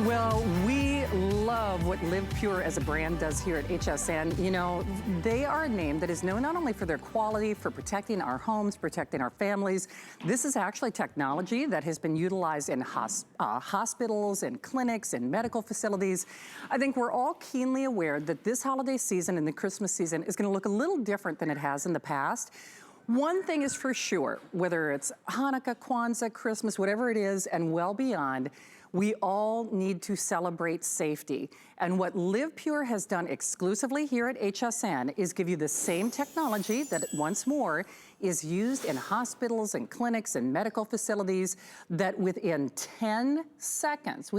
Well, we love what LivePure as a brand does here at HSN. You know, they are a name that is known not only for their quality, for protecting our homes, protecting our families. This is actually technology that has been utilized in hospitals and clinics and medical facilities. I think we're all keenly aware that this holiday season and the Christmas season is going to look a little different than it has in the past. One thing is for sure, whether it's Hanukkah, Kwanzaa, Christmas, whatever it is, and well beyond, we all need to celebrate safety. And what LivePure has done exclusively here at HSN is give you the same technology that, once more, is used in hospitals and clinics and medical facilities, that within 10 seconds,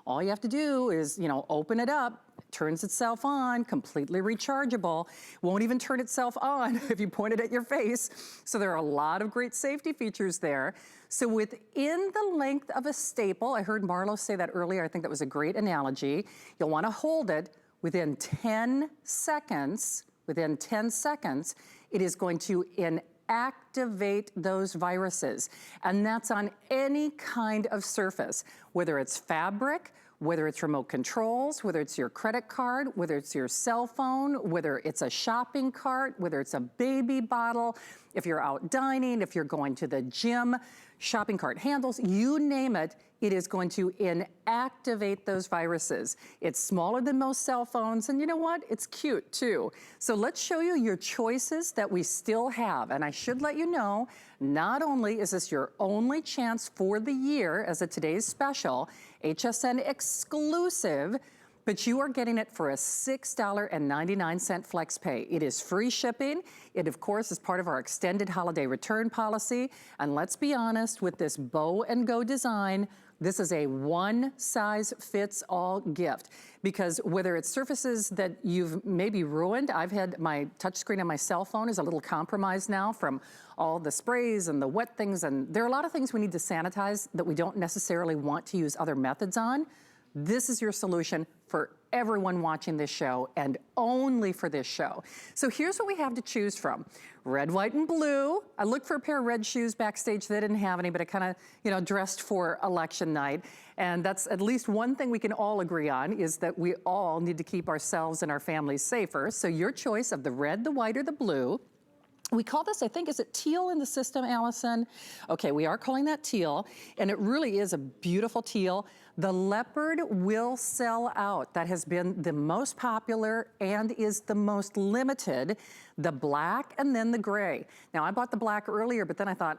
all you have to do is, open it up, turns itself on, completely rechargeable, won't even turn itself on if you point it at your face. So there are a lot of great safety features there. So within the length of a staple, I heard Marlo say that earlier, I think that was a great analogy. You'll want to hold it within 10 seconds, it is going to inactivate those viruses. And that's on any kind of surface, whether it's fabric, whether it's remote controls, whether it's your credit card, whether it's your cell phone, whether it's a shopping cart, whether it's a baby bottle, if you're out dining, if you're going to the gym, shopping cart handles, you name it, it is going to inactivate those viruses. It's smaller than most cell phones, and you know what? It's cute too. So let's show you your choices that we still have. And I should let you know, not only is this your only chance for the year as a today's special, HSN exclusive, but you are getting it for a $6.99 flex pay. It is free shipping. It, of course, is part of our extended holiday return policy. And let's be honest, with this bow and go design, this is a one-size-fits-all gift, because whether it's surfaces that you've maybe ruined, I've had my touchscreen on my cell phone is a little compromised now from all the sprays and the wet things, and there are a lot of things we need to sanitize that we don't necessarily want to use other methods on. This is your solution for everyone watching this show, and only for this show. So here's what we have to choose from. Red, white, and blue. I looked for a pair of red shoes backstage. They didn't have any, but I kind of, dressed for election night. And that's at least one thing we can all agree on, is that we all need to keep ourselves and our families safer. So your choice of the red, the white, or the blue. We call this, I think, is it teal in the system, Allison? Okay, we are calling that teal, and it really is a beautiful teal. The leopard will sell out. That has been the most popular and is the most limited. The black and then the gray. Now, I bought the black earlier, but then I thought,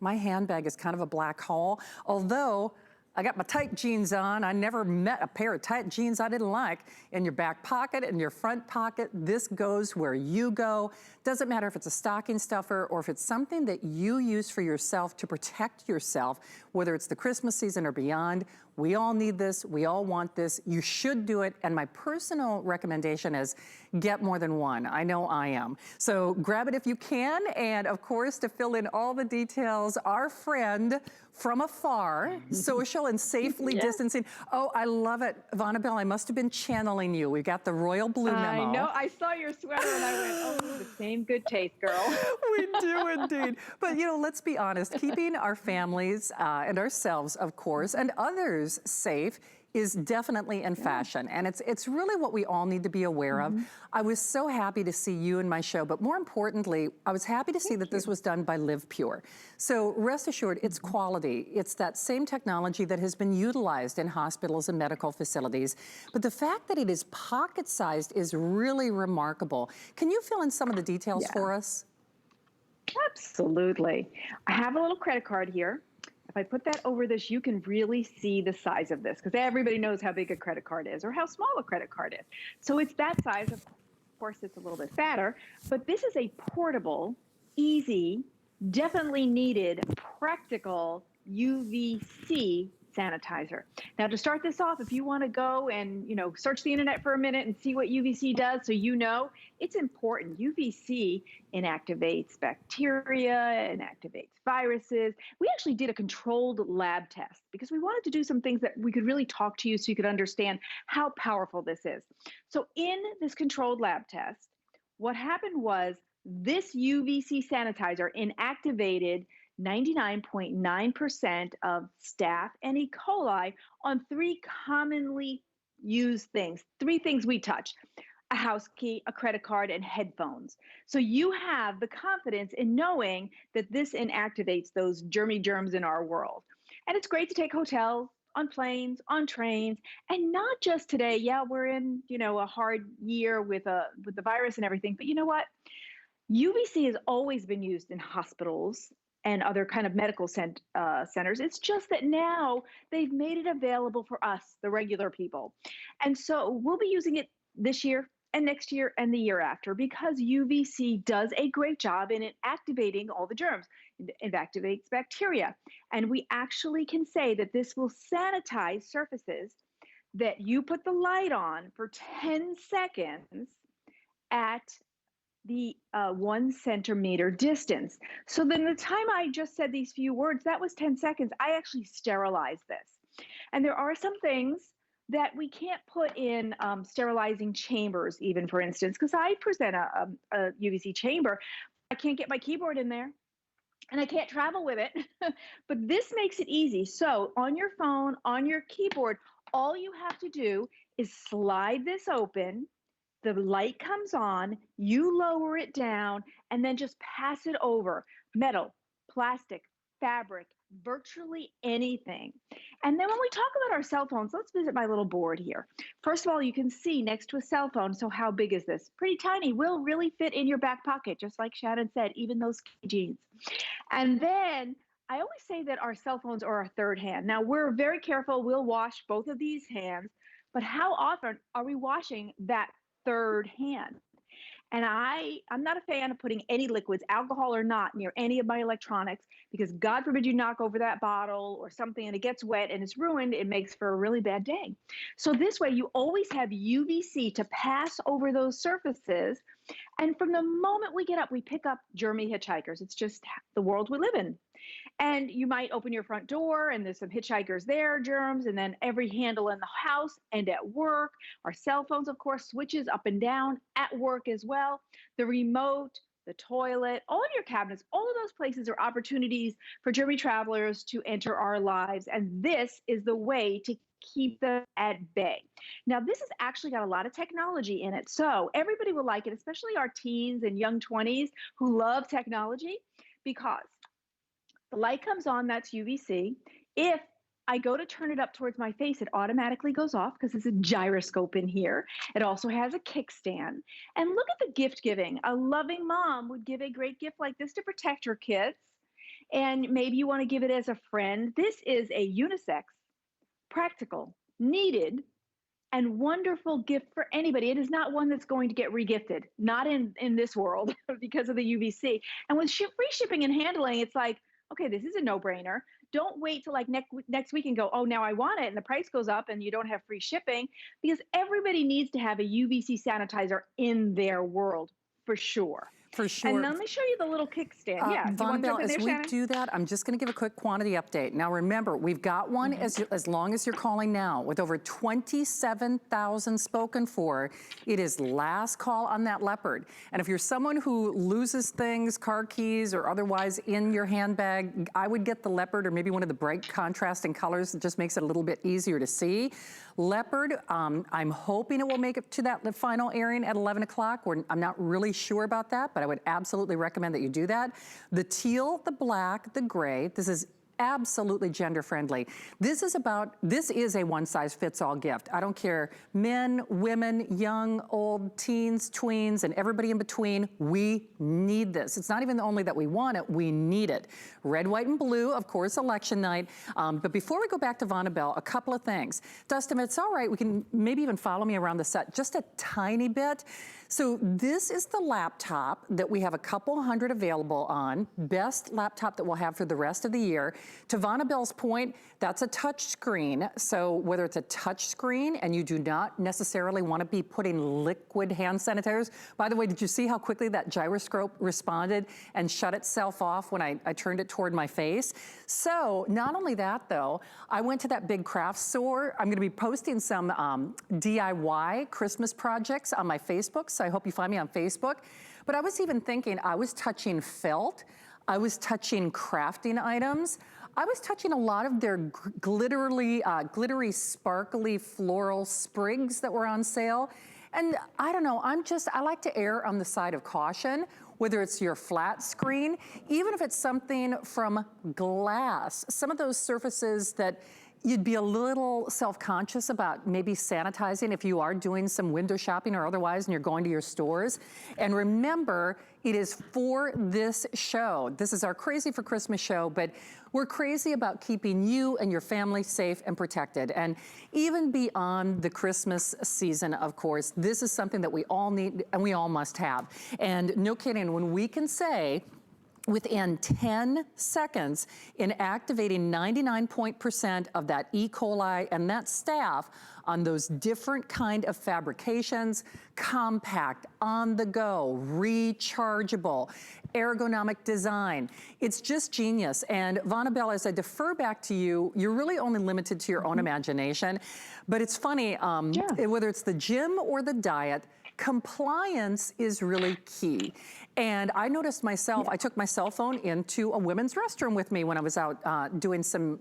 my handbag is kind of a black hole. Although, I got my tight jeans on. I never met a pair of tight jeans I didn't like. In your back pocket, in your front pocket, this goes where you go. Doesn't matter if it's a stocking stuffer or if it's something that you use for yourself to protect yourself, whether it's the Christmas season or beyond. We all need this, we all want this, you should do it, and my personal recommendation is get more than one. I know I am. So grab it if you can, and of course, to fill in all the details, our friend from afar, social and safely distancing. Oh, I love it. Vonabelle, I must have been channeling you. We got the royal blue memo. I know, I saw your sweater and I went, oh, the same good taste, girl. We do indeed. But let's be honest, keeping our families and ourselves, of course, and others safe is definitely in fashion. And it's really what we all need to be aware of. I was so happy to see you in my show, but more importantly, I was happy to see that this was done by LivePure. So rest assured, it's quality. It's that same technology that has been utilized in hospitals and medical facilities. But the fact that it is pocket-sized is really remarkable. Can you fill in some of the details for us? Absolutely. I have a little credit card here. If I put that over this, you can really see the size of this, because everybody knows how big a credit card is or how small a credit card is. So it's that size. Of course, it's a little bit fatter, but this is a portable, easy, definitely needed, practical UVC sanitizer. Now, to start this off, if you want to go and, search the internet for a minute and see what UVC does, so it's important. UVC inactivates bacteria, inactivates viruses. We actually did a controlled lab test because we wanted to do some things that we could really talk to you so you could understand how powerful this is. So in this controlled lab test, what happened was this UVC sanitizer inactivated 99.9% of staph and E. coli on 3 commonly used things, 3 things we touch: a house key, a credit card, and headphones. So you have the confidence in knowing that this inactivates those germs in our world. And it's great to take hotels, on planes, on trains, and not just today. Yeah, we're in, a hard year with the virus and everything, but you know what? UVC has always been used in hospitals and other kind of medical centers. It's just that now they've made it available for us, the regular people. And so we'll be using it this year and next year and the year after, because UVC does a great job in activating all the germs. It activates bacteria. And we actually can say that this will sanitize surfaces that you put the light on for 10 seconds at the 1 centimeter distance. So then the time I just said these few words, that was 10 seconds. I actually sterilized this. And there are some things that we can't put in sterilizing chambers, even, for instance, because I present a UVC chamber. I can't get my keyboard in there and I can't travel with it, but this makes it easy. So on your phone, on your keyboard, all you have to do is slide this open. The light comes on, you lower it down, and then just pass it over. Metal, plastic, fabric, virtually anything. And then when we talk about our cell phones, let's visit my little board here. First of all, you can see next to a cell phone, so how big is this? Pretty tiny, will really fit in your back pocket, just like Shannon said, even those jeans. And then I always say that our cell phones are our third hand. Now, we're very careful. We'll wash both of these hands, but how often are we washing that third hand? And I'm not a fan of putting any liquids, alcohol or not, near any of my electronics, because God forbid you knock over that bottle or something and it gets wet and it's ruined. It makes for a really bad day. So this way you always have UVC to pass over those surfaces. And from the moment we get up, we pick up germy hitchhikers. It's just the world we live in. And you might open your front door and there's some hitchhikers there, germs, and then every handle in the house and at work. Our cell phones, of course, switches up and down at work as well. The remote, the toilet, all of your cabinets, all of those places are opportunities for germy travelers to enter our lives. And this is the way to keep them at bay. Now, this has actually got a lot of technology in it. So everybody will like it, especially our teens and young 20s who love technology, because the light comes on, that's UVC. If I go to turn it up towards my face, it automatically goes off because there's a gyroscope in here. It also has a kickstand. And look at the gift giving. A loving mom would give a great gift like this to protect her kids. And maybe you want to give it as a friend. This is a unisex, practical, needed, and wonderful gift for anybody. It is not one that's going to get regifted, not in this world because of the UVC. And with free shipping and handling, it's like, okay, this is a no-brainer. Don't wait till like next week and go, oh, now I want it, and the price goes up and you don't have free shipping, because everybody needs to have a UVC sanitizer in their world, for sure. For sure. And let me show you the little kickstand. Yeah, Vonabelle, as we do that, I'm just going to give a quick quantity update. Now remember, we've got one as long as you're calling now, with over 27,000 spoken for. It is last call on that Leopard. And if you're someone who loses things, car keys or otherwise in your handbag, I would get the Leopard, or maybe one of the bright contrasting colors that just makes it a little bit easier to see. Leopard, I'm hoping it will make it to that final airing at 11 o'clock. I'm not really sure about that, but I would absolutely recommend that you do that. The teal, the black, the gray, this is absolutely gender friendly. This is a one size fits all gift. I don't care, men, women, young, old, teens, tweens, and everybody in between, we need this. It's not even only that we want it, we need it. Red, white, and blue, of course, election night. But before we go back to Vonabelle, a couple of things. Dustin, if it's all right, we can maybe even follow me around the set just a tiny bit. So this is the laptop that we have a couple hundred available on, best laptop that we'll have for the rest of the year. To Vonabelle's point, that's a touch screen. So whether it's a touch screen and you do not necessarily want to be putting liquid hand sanitizers. By the way, did you see how quickly that gyroscope responded and shut itself off when I turned it toward my face? So not only that though, I went to that big craft store. I'm going to be posting some DIY Christmas projects on my Facebook. So I hope you find me on Facebook. But I was even thinking, I was touching felt. I was touching crafting items. I was touching a lot of their glittery, sparkly floral sprigs that were on sale. And I don't know, I like to err on the side of caution, whether it's your flat screen, even if it's something from glass. Some of those surfaces that you'd be a little self-conscious about maybe sanitizing if you are doing some window shopping or otherwise and you're going to your stores. And remember, it is for this show. This is our Crazy for Christmas show, but we're crazy about keeping you and your family safe and protected. And even beyond the Christmas season, of course, this is something that we all need and we all must have. And no kidding, when we can say, within 10 seconds, inactivating 99% of that E. coli and that staph on those different kind of fabrications, compact, on the go, rechargeable, ergonomic design. It's just genius. And Vonabelle, as I defer back to you, you're really only limited to your own imagination. But it's funny, whether it's the gym or the diet, compliance is really key. And I noticed myself, I took my cell phone into a women's restroom with me when I was out doing some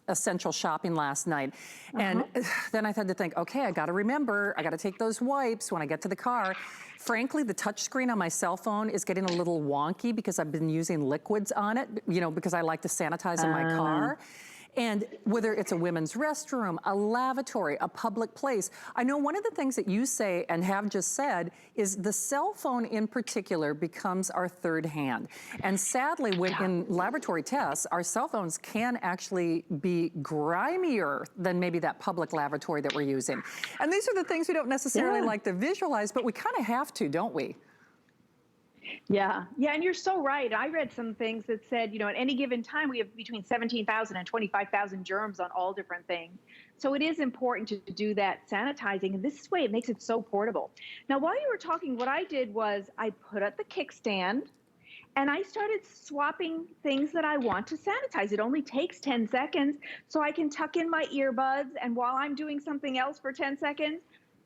essential shopping last night. And then I had to think, okay, I gotta remember, I gotta take those wipes when I get to the car. Frankly, the touch screen on my cell phone is getting a little wonky because I've been using liquids on it, you know, because I like to sanitize in my car. And whether it's a women's restroom, a lavatory, a public place. I know one of the things that you say and have just said is the cell phone in particular becomes our third hand. And sadly, when in laboratory tests, our cell phones can actually be grimier than maybe that public lavatory that we're using. And these are the things we don't necessarily like to visualize, but we kind of have to, don't we? Yeah, and you're so right. I read some things that said, you know, at any given time, we have between 17,000 and 25,000 germs on all different things. So it is important to do that sanitizing. And this way, it makes it so portable. Now, while you were talking, what I did was I put up the kickstand and I started swapping things that I want to sanitize. It only takes 10 seconds, so I can tuck in my earbuds. And while I'm doing something else for 10 seconds,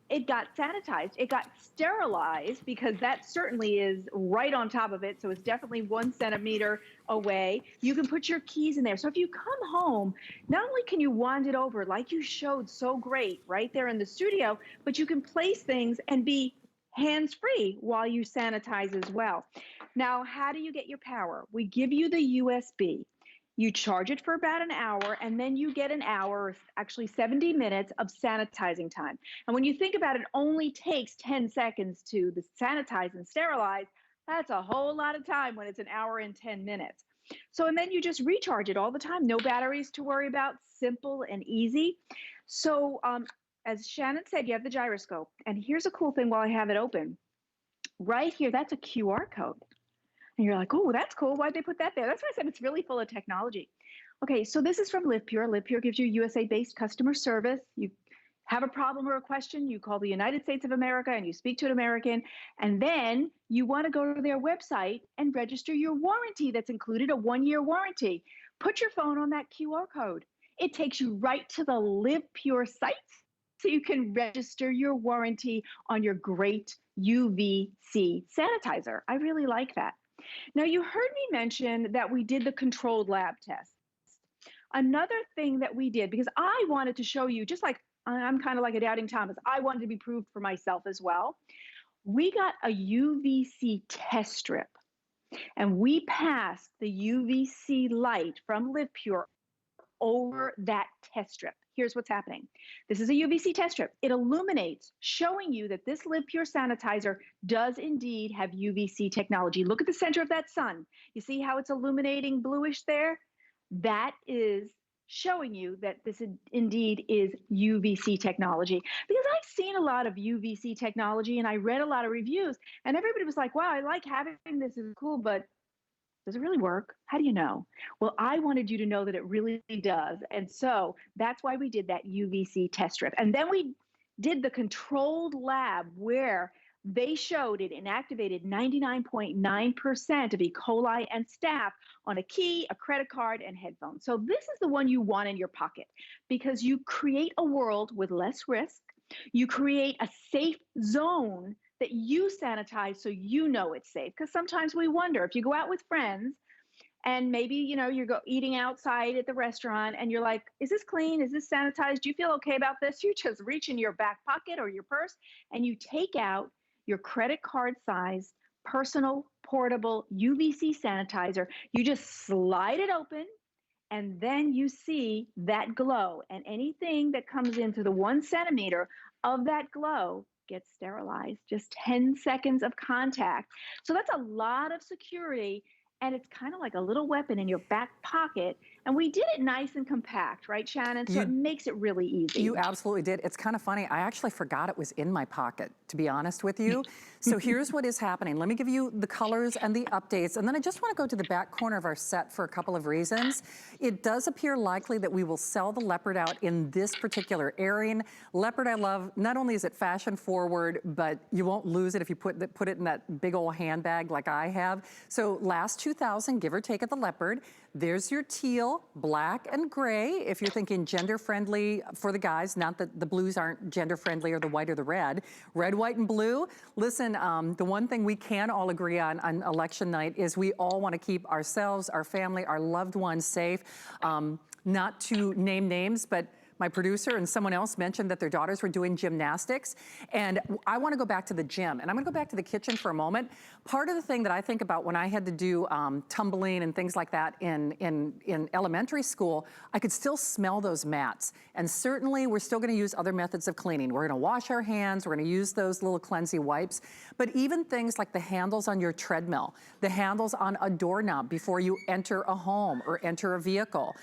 it got sanitized, it got sterilized, because that certainly is right on top of it. So it's definitely 1 centimeter away. You can put your keys in there. So if you come home, not only can you wand it over like you showed so great right there in the studio, but you can place things and be hands-free while you sanitize as well. Now, how do you get your power? We give you the USB. You charge it for about an hour, and then you get an hour, actually 70 minutes of sanitizing time. And when you think about it, it only takes 10 seconds to sanitize and sterilize. That's a whole lot of time when it's an hour and 10 minutes. So, and then you just recharge it all the time. No batteries to worry about, simple and easy. So, as Shannon said, you have the gyroscope. And here's a cool thing while I have it open. Right here, that's a QR code. And you're like, oh, that's cool. Why'd they put that there? That's why I said it's really full of technology. Okay, so this is from LivePure. LivePure gives you USA-based customer service. You have a problem or a question, you call the United States of America and you speak to an American, and then you want to go to their website and register your warranty that's included, a 1-year warranty. Put your phone on that QR code. It takes you right to the LivePure site so you can register your warranty on your great UVC sanitizer. I really like that. Now, you heard me mention that we did the controlled lab test. Another thing that we did, because I wanted to show you, just like I'm kind of like a doubting Thomas, I wanted to be proved for myself as well. We got a UVC test strip, and we passed the UVC light from LivePure over that test strip. Here's what's happening. This is a UVC test strip. It illuminates, showing you that this LivePure sanitizer does indeed have UVC technology. Look at the center of that sun. You see how it's illuminating bluish there? That is showing you that this indeed is UVC technology. Because I've seen a lot of UVC technology and I read a lot of reviews, and everybody was like, wow, I like having this, is cool, but does it really work? How do you know? Well, I wanted you to know that it really does. And so that's why we did that UVC test strip. And then we did the controlled lab where they showed it inactivated 99.9% of E. coli and staph on a key, a credit card, and headphones. So this is the one you want in your pocket because you create a world with less risk. You create a safe zone that you sanitize so you know it's safe. Because sometimes we wonder if you go out with friends and maybe, you know, you're eating outside at the restaurant and you're like, is this clean? Is this sanitized? Do you feel okay about this? You just reach in your back pocket or your purse and you take out your credit card size personal portable UVC sanitizer. You just slide it open and then you see that glow, and anything that comes into the 1 centimeter of that glow gets sterilized. Just 10 seconds of contact. So that's a lot of security, and it's kind of like a little weapon in your back pocket. And we did it nice and compact, right, Shannon? So it makes it really easy. You absolutely did. It's kind of funny. I actually forgot it was in my pocket, to be honest with you. So here's what is happening. Let me give you the colors and the updates. And then I just want to go to the back corner of our set for a couple of reasons. It does appear likely that we will sell the leopard out in this particular airing. Leopard I love. Not only is it fashion forward, but you won't lose it if you put it in that big old handbag like I have. So last 2,000, give or take, at the leopard. There's your teal, black, and gray. If you're thinking gender-friendly for the guys, not that the blues aren't gender-friendly, or the white or the red. Red, white, and blue. Listen, the one thing we can all agree on election night is we all want to keep ourselves, our family, our loved ones safe. Not to name names, but my producer and someone else mentioned that their daughters were doing gymnastics. And I want to go back to the gym. And I'm going to go back to the kitchen for a moment. Part of the thing that I think about when I had to do tumbling and things like that in elementary school, I could still smell those mats. And certainly we're still going to use other methods of cleaning. We're going to wash our hands. We're going to use those little cleansing wipes. But even things like the handles on your treadmill, the handles on a doorknob before you enter a home or enter a vehicle.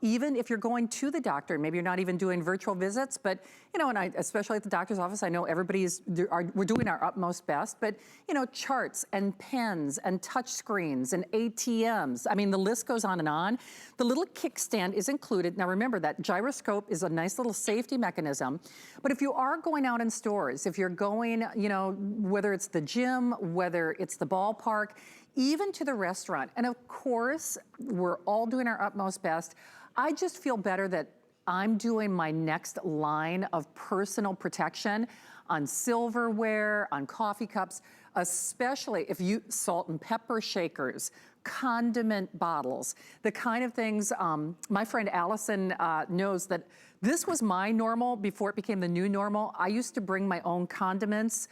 Even if you're going to the doctor, maybe you're not even doing virtual visits, but, you know, and especially at the doctor's office, I know we're doing our utmost best, but, you know, charts and pens and touch screens and ATMs. I mean, the list goes on and on. The little kickstand is included. Now remember, that gyroscope is a nice little safety mechanism, but if you are going out in stores, if you're going, you know, whether it's the gym, whether it's the ballpark, even to the restaurant, and of course, we're all doing our utmost best, I just feel better that I'm doing my next line of personal protection on silverware, on coffee cups, especially if you, salt and pepper shakers, condiment bottles, the kind of things, my friend Allison knows that this was my normal before it became the new normal. I used to bring my own condiments,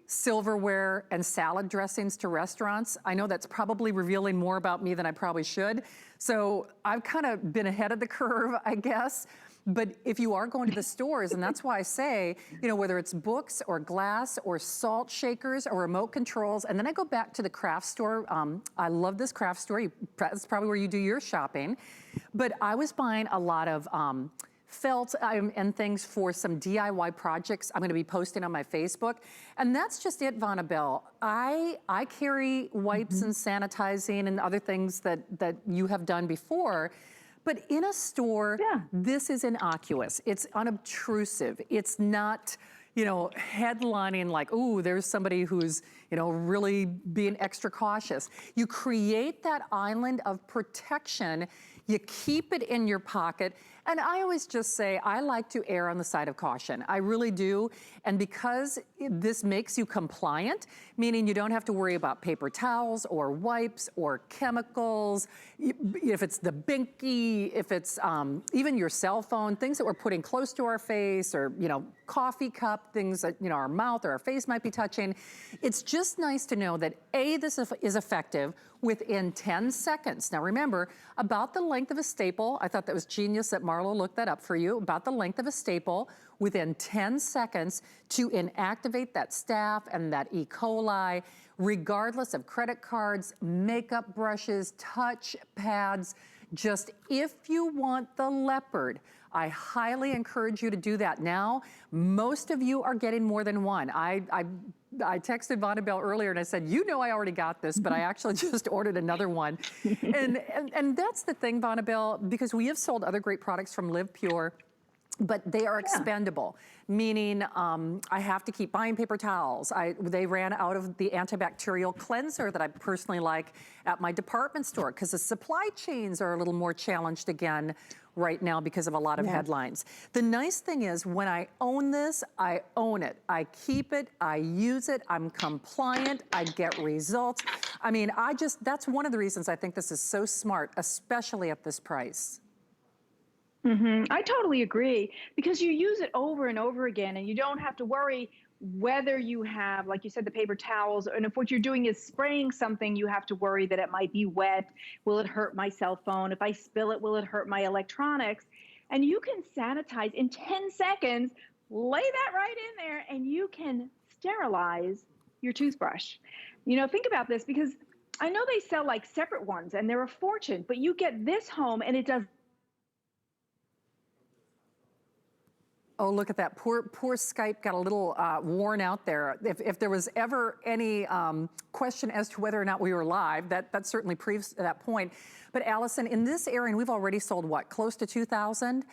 silverware, and salad dressings to restaurants. I know that's probably revealing more about me than I probably should. So I've kind of been ahead of the curve, I guess. But if you are going to the stores, and that's why I say, you know, whether it's books or glass or salt shakers or remote controls, and then I go back to the craft store. I love this craft store. That's probably where you do your shopping. But I was buying a lot of felt and things for some DIY projects I'm gonna be posting on my Facebook. And that's just it, Vonabelle. I carry wipes and sanitizing and other things that you have done before. But in a store, this is innocuous. It's unobtrusive. It's not, you know, headlining like, ooh, there's somebody who's, you know, really being extra cautious. You create that island of protection. You keep it in your pocket. And I always just say, I like to err on the side of caution. I really do. And because this makes you compliant, meaning you don't have to worry about paper towels or wipes or chemicals, if it's the binky, if it's even your cell phone, things that we're putting close to our face, or, you know, coffee cup, things that, you know, our mouth or our face might be touching. It's just nice to know that A, this is effective within 10 seconds. Now remember, about the length of a staple, I thought that was genius that Marlo looked that up for you, about the length of a staple within 10 seconds to inactivate that staph and that E. coli, regardless of credit cards, makeup brushes, touch pads. Just if you want the leopard, I highly encourage you to do that now. Most of you are getting more than one. I texted Vonabelle earlier and I said, you know I already got this, but I actually just ordered another one. And that's the thing, Vonabelle, because we have sold other great products from LivePure, but they are expendable, meaning I have to keep buying paper towels. They ran out of the antibacterial cleanser that I personally like at my department store, because the supply chains are a little more challenged again right now because of a lot of headlines. The nice thing is when I own this, I own it. I keep it, I use it, I'm compliant, I get results. I mean, that's one of the reasons I think this is so smart, especially at this price. I totally agree, because you use it over and over again and you don't have to worry whether you have, like you said, the paper towels, and if what you're doing is spraying something, you have to worry that it might be wet. Will it hurt my cell phone? If I spill it, will it hurt my electronics? And you can sanitize in 10 seconds, lay that right in there, and you can sterilize your toothbrush. You know, think about this, because I know they sell like separate ones and they're a fortune, but you get this home and it does. Oh, look at that. Poor Skype got a little worn out there. If there was ever any question as to whether or not we were live, that certainly proves that point. But Allison, in this area, and we've already sold what, close to 2,000?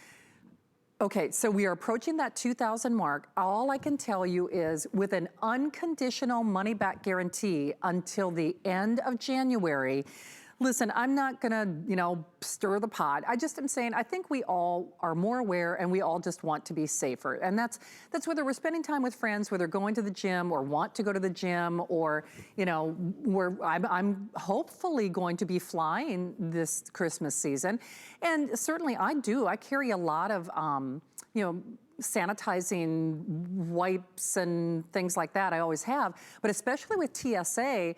Okay, so we are approaching that 2,000 mark. All I can tell you is with an unconditional money-back guarantee until the end of January. Listen, I'm not gonna, stir the pot. I just am saying, I think we all are more aware and we all just want to be safer. And that's whether we're spending time with friends, whether going to the gym or want to go to the gym, or, I'm hopefully going to be flying this Christmas season. And certainly I carry a lot of, sanitizing wipes and things like that. I always have, but especially with TSA,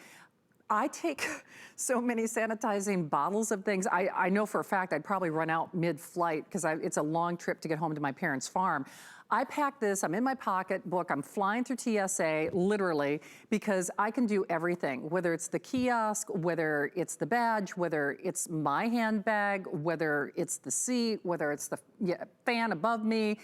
I take so many sanitizing bottles of things. I know for a fact I'd probably run out mid-flight because it's a long trip to get home to my parents' farm. I pack this, I'm in my pocketbook, I'm flying through TSA, literally, because I can do everything, whether it's the kiosk, whether it's the badge, whether it's my handbag, whether it's the seat, whether it's the fan above me.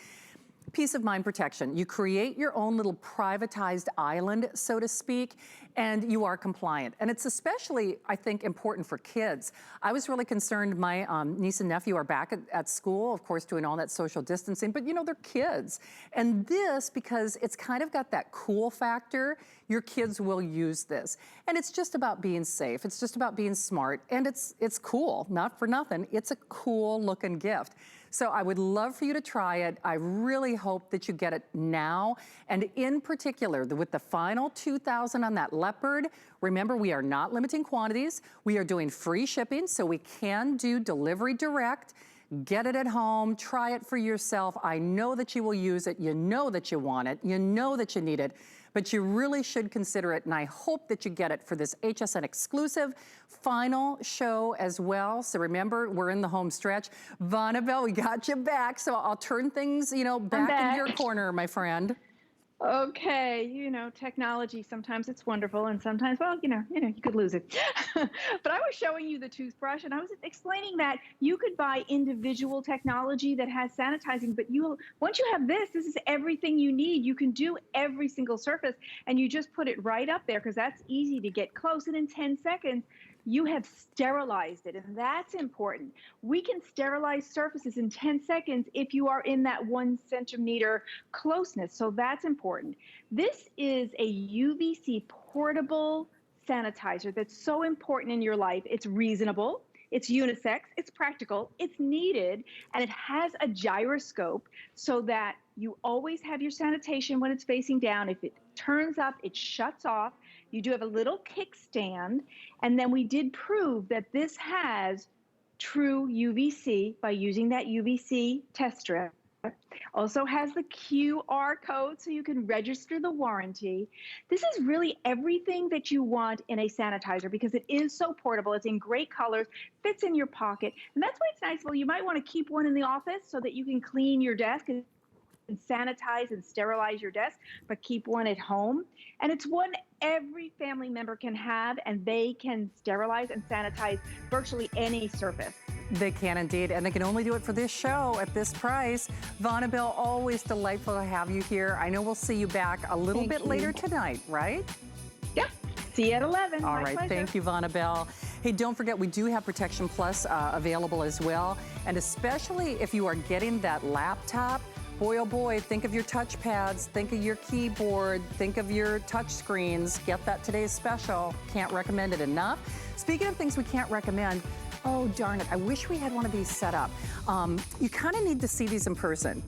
Peace of mind protection. You create your own little privatized island, so to speak, and you are compliant. And it's especially, I think, important for kids. I was really concerned. My niece and nephew are back at school, of course, doing all that social distancing, but they're kids. And this, because it's kind of got that cool factor, your kids will use this. And it's just about being safe. It's just about being smart. And it's cool, not for nothing. It's a cool looking gift. So I would love for you to try it. I really hope that you get it now. And in particular, with the final 2,000 on that leopard, remember, we are not limiting quantities. We are doing free shipping, so we can do delivery direct. Get it at home, try it for yourself. I know that you will use it. You know that you want it. You know that you need it. But you really should consider it, and I hope that you get it for this HSN exclusive final show as well. So remember, we're in the home stretch. Vonabelle, we got you back, so I'll turn things, back in your corner, my friend. Okay, technology, sometimes it's wonderful and sometimes, well, you could lose it. But I was showing you the toothbrush and I was explaining that you could buy individual technology that has sanitizing, but once you have this is everything you need. You can do every single surface and you just put it right up there because that's easy to get close, and in 10 seconds, you have sterilized it, and that's important. We can sterilize surfaces in 10 seconds if you are in that 1 centimeter closeness, so that's important. This is a UVC portable sanitizer that's so important in your life. It's reasonable, it's unisex, it's practical, it's needed, and it has a gyroscope so that you always have your sanitation when it's facing down. If it turns up, it shuts off. You do have a little kickstand, and then we did prove that this has true UVC by using that UVC test strip. Also has the QR code so you can register the warranty. This is really everything that you want in a sanitizer because it is so portable. It's in great colors, fits in your pocket, and that's why it's nice. Well, you might want to keep one in the office so that you can clean your desk and sanitize and sterilize your desk, but keep one at home. And it's one every family member can have, and they can sterilize and sanitize virtually any surface. They can indeed, and they can only do it for this show at this price. Vonabelle, always delightful to have you here. I know we'll see you back a little bit later tonight, right? Yep. See you at 11. All right, thank you, Vonabelle. Hey, don't forget, we do have Protection Plus available as well, and especially if you are getting that laptop, boy, oh boy, think of your touch pads, think of your keyboard, think of your touch screens. Get that today's special. Can't recommend it enough. Speaking of things we can't recommend, oh darn it, I wish we had one of these set up. You kind of need to see these in person.